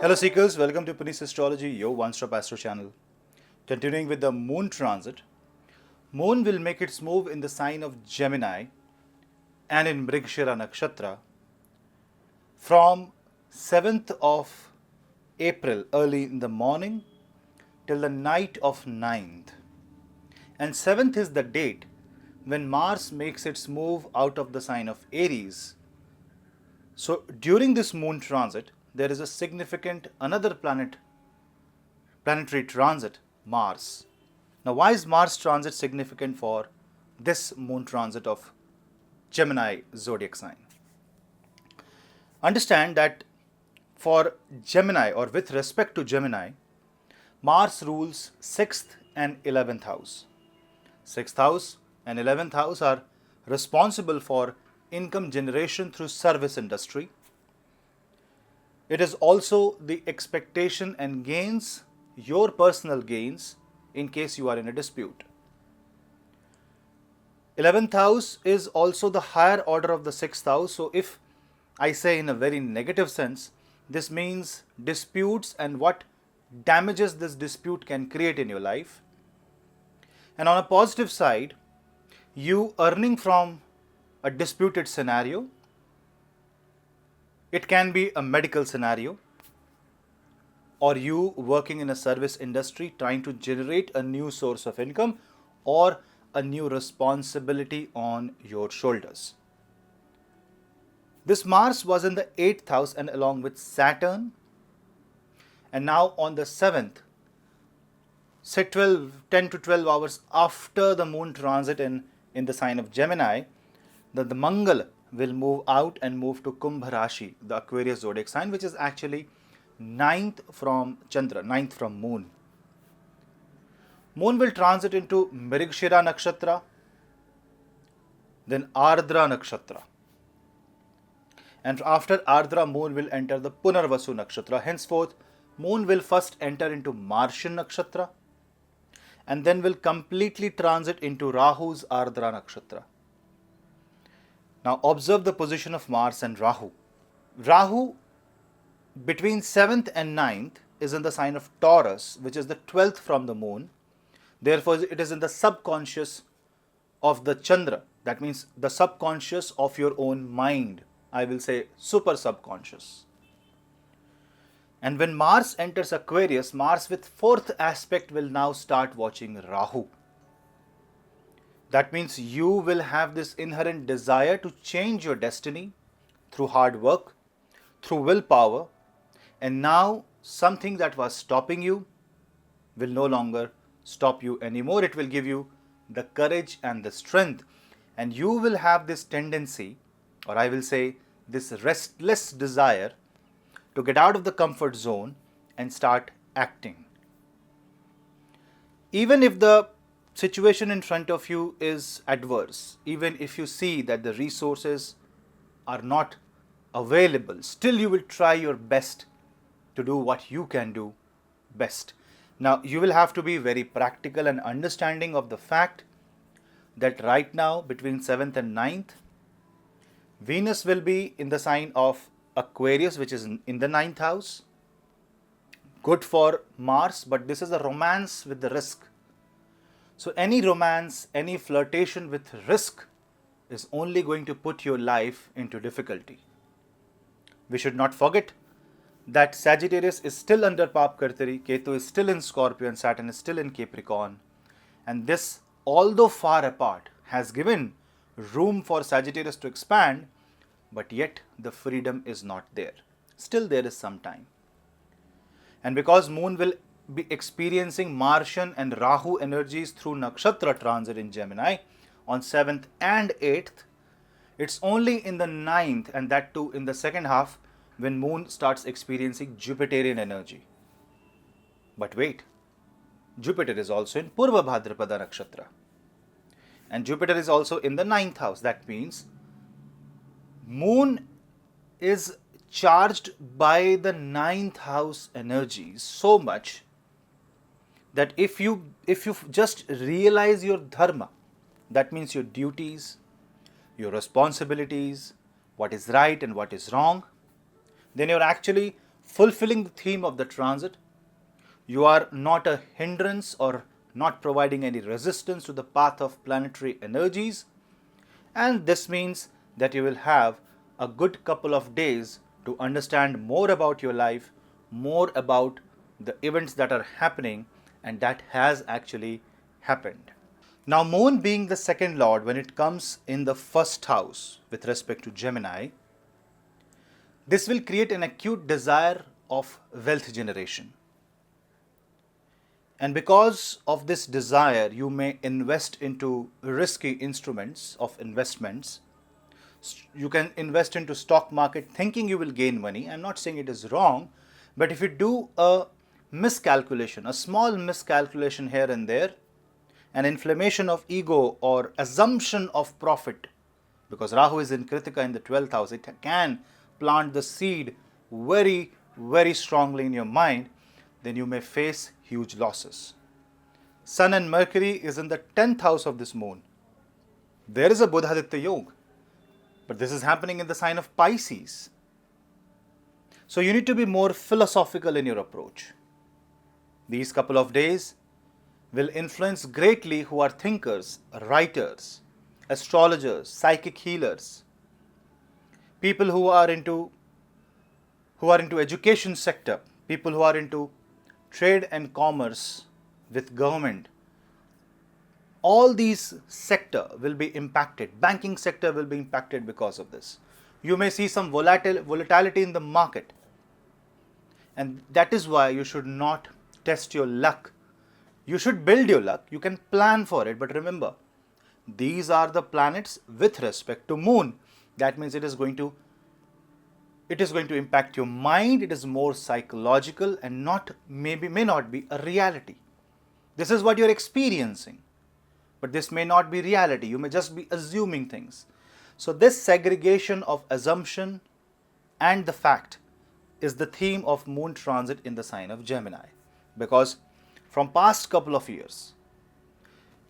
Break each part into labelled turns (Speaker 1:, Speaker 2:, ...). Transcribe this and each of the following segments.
Speaker 1: Hello Seekers, welcome to Punneit Astrology, your one-stop astro channel. Continuing with the moon transit, moon will make its move in the sign of Gemini and in Mrigashira Nakshatra from 7th of April early in the morning till the night of 9th. And 7th is the date when Mars makes its move out of the sign of Aries. So during this moon transit, there is a significant another planetary transit, Mars. Now, why is Mars transit significant for this moon transit of Gemini zodiac sign? Understand that for Gemini, or with respect to Gemini, Mars rules 6th and 11th house. 6th house and 11th house are responsible for income generation through service industry. It is also the expectation and gains, your personal gains, in case you are in a dispute. 11th house is also the higher order of the 6th house. So if I say in a very negative sense, this means disputes and what damages this dispute can create in your life. And on a positive side, you earning from a disputed scenario. It can be a medical scenario, or you working in a service industry trying to generate a new source of income or a new responsibility on your shoulders. This Mars was in the 8th house and along with Saturn, and now on the 7th, say 10 to 12 hours after the moon transit in the sign of Gemini, the Mangal will move out and move to Kumbh Rashi, the Aquarius zodiac sign, which is actually 9th from Chandra, 9th from Moon. Moon will transit into Mrigashira Nakshatra, then Ardra Nakshatra. And after Ardra, Moon will enter the Punarvasu Nakshatra. Henceforth, Moon will first enter into Marshan Nakshatra and then will completely transit into Rahu's Ardra Nakshatra. Now observe the position of Mars and Rahu. Rahu between 7th and 9th is in the sign of Taurus, which is the 12th from the moon. Therefore, it is in the subconscious of the Chandra. That means the subconscious of your own mind. I will say super subconscious. And when Mars enters Aquarius, Mars with 4th aspect will now start watching Rahu. That means you will have this inherent desire to change your destiny through hard work, through willpower, and now something that was stopping you will no longer stop you anymore. It will give you the courage and the strength, and you will have this tendency, or I will say this restless desire to get out of the comfort zone and start acting. Even if the situation in front of you is adverse, even if you see that the resources are not available, still you will try your best to do what you can do best. Now, you will have to be very practical and understanding of the fact that right now between 7th and 9th, Venus will be in the sign of Aquarius, which is in the 9th house. Good for Mars, but this is a romance with the risk. So any romance, any flirtation with risk is only going to put your life into difficulty. We should not forget that Sagittarius is still under Pap Kartari, Ketu is still in Scorpio, and Saturn is still in Capricorn. And this, although far apart, has given room for Sagittarius to expand, but yet the freedom is not there. Still there is some time. And because Moon will be experiencing Martian and Rahu energies through Nakshatra transit in Gemini on 7th and 8th, it's only in the 9th, and that too in the second half, when Moon starts experiencing Jupiterian energy. But wait, Jupiter is also in Purva Bhadrapada Nakshatra, and Jupiter is also in the 9th house. That means Moon is charged by the 9th house energies so much that if you just realize your dharma, that means your duties, your responsibilities, what is right and what is wrong, then you're actually fulfilling the theme of the transit. You are not a hindrance or not providing any resistance to the path of planetary energies, and this means that you will have a good couple of days to understand more about your life, more about the events that are happening and that has actually happened. Now, Moon being the second lord, when it comes in the first house with respect to Gemini, this will create an acute desire of wealth generation. And because of this desire, you may invest into risky instruments of investments. You can invest into stock market thinking you will gain money. I'm not saying it is wrong, but if you do a miscalculation, a small miscalculation here and there, an inflammation of ego or assumption of profit, because Rahu is in Kritika in the 12th house, it can plant the seed very, very strongly in your mind, then you may face huge losses. Sun and Mercury is in the 10th house of this moon. There is a Buddhaditya Yoga, but this is happening in the sign of Pisces. So you need to be more philosophical in your approach. These couple of days will influence greatly who are thinkers, writers, astrologers, psychic healers, people who are into education sector, people who are into trade and commerce with government. All these sector will be impacted. Banking sector will be impacted because of this. You may see some volatility in the market. And that is why you should not test your luck. You should build your luck. You can plan for it. But remember, these are the planets with respect to moon. That means it is going to impact your mind. It is more psychological and may not be a reality. This is what you're experiencing, but this may not be reality. You may just be assuming things. So this segregation of assumption and the fact is the theme of moon transit in the sign of Gemini, because from past couple of years,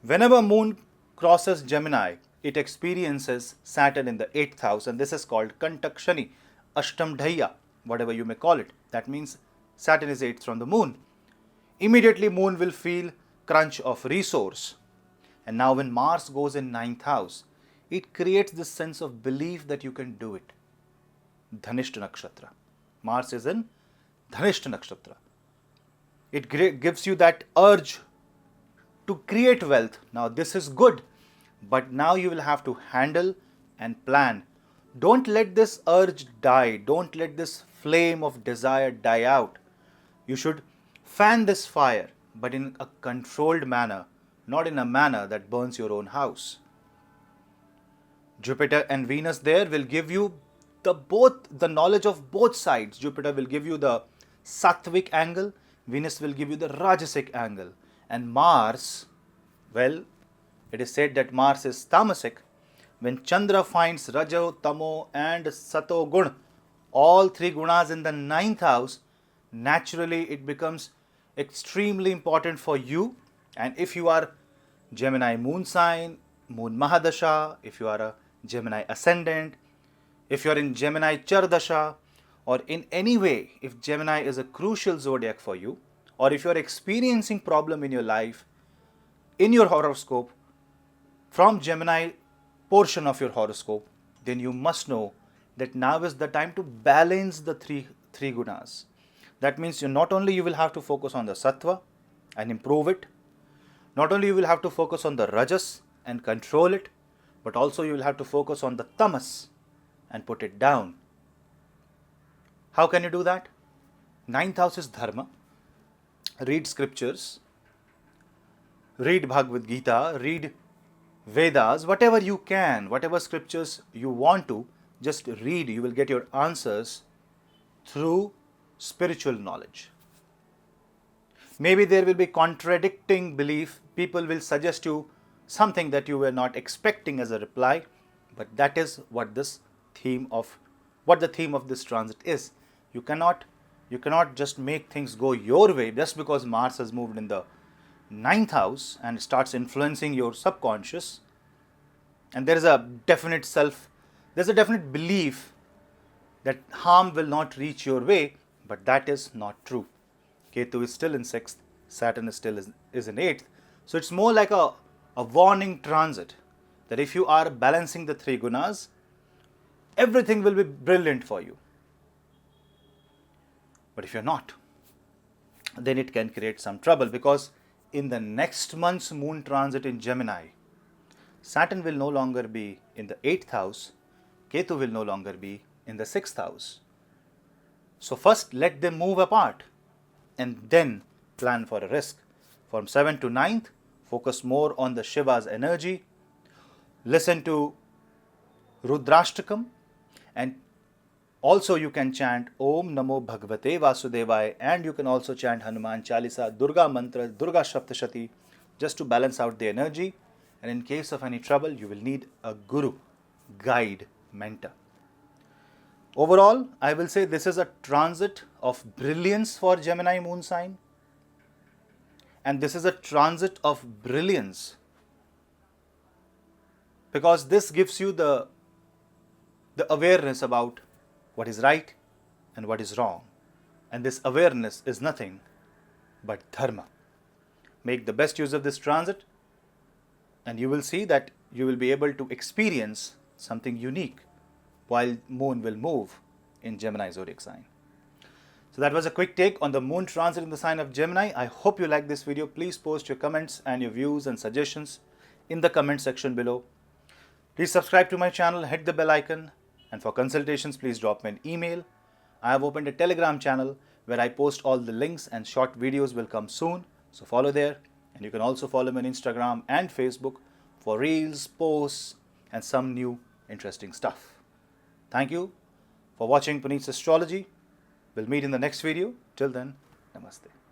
Speaker 1: whenever moon crosses Gemini, it experiences Saturn in the 8th house, and this is called Kantakshani, Ashtam Dhaya, whatever you may call it. That means Saturn is 8th from the moon. Immediately moon will feel crunch of resource. And now when Mars goes in 9th house, it creates this sense of belief that you can do it. Dhanishta Nakshatra. Mars is in Dhanishta Nakshatra. It gives you that urge to create wealth. Now this is good, but now you will have to handle and plan. Don't let this urge die. Don't let this flame of desire die out. You should fan this fire, but in a controlled manner, not in a manner that burns your own house. Jupiter and Venus there will give you the knowledge of both sides. Jupiter will give you the sattvic angle, Venus will give you the rajasic angle. And Mars, well, it is said that Mars is tamasic. When Chandra finds Rajo, Tamo and Sato Gun, all three gunas in the 9th house, naturally it becomes extremely important for you. And if you are Gemini moon sign, moon Mahadasha, if you are a Gemini ascendant, if you are in Gemini Chardasha, or in any way, if Gemini is a crucial zodiac for you, or if you are experiencing problem in your life, in your horoscope, from Gemini portion of your horoscope, then you must know that now is the time to balance the three gunas. That means not only you will have to focus on the sattva and improve it, not only you will have to focus on the rajas and control it, but also you will have to focus on the tamas and put it down. How can you do that? 9th house is dharma. Read scriptures, read Bhagavad Gita, read Vedas, whatever you can, whatever scriptures you want to, just read. You will get your answers through spiritual knowledge. Maybe there will be contradicting belief. People will suggest you something that you were not expecting as a reply, but that is what the theme of this transit is. You cannot just make things go your way just because Mars has moved in the 9th house and starts influencing your subconscious. And there's a definite belief that harm will not reach your way, But that is not true. Ketu is still in 6th, Saturn is still is in 8th. So it's more like a warning transit that if you are balancing the 3 gunas, everything will be brilliant for you. But if you're not, then it can create some trouble, because in the next month's moon transit in Gemini, Saturn will no longer be in the 8th house, Ketu will no longer be in the 6th house. So first let them move apart and then plan for a risk. From 7th to 9th, focus more on the Shiva's energy, listen to Rudrashtakam, and also you can chant Om Namo Bhagavate Vasudevaya, and you can also chant Hanuman Chalisa, Durga Mantra, Durga Shaptashati, just to balance out the energy. And in case of any trouble, you will need a guru, guide, mentor. Overall, I will say this is a transit of brilliance for Gemini moon sign. And this is a transit of brilliance because this gives you the awareness about what is right and what is wrong. And this awareness is nothing but dharma. Make the best use of this transit, and you will see that you will be able to experience something unique while moon will move in Gemini zodiac sign. So that was a quick take on the moon transit in the sign of Gemini. I hope you liked this video. Please post your comments and your views and suggestions in the comment section below. Please subscribe to my channel, hit the bell icon, and for consultations, please drop me an email. I have opened a Telegram channel where I post all the links, and short videos will come soon. So follow there, and you can also follow me on Instagram and Facebook for reels, posts, and some new interesting stuff. Thank you for watching Punneits Astrology. We'll meet in the next video. Till then, namaste.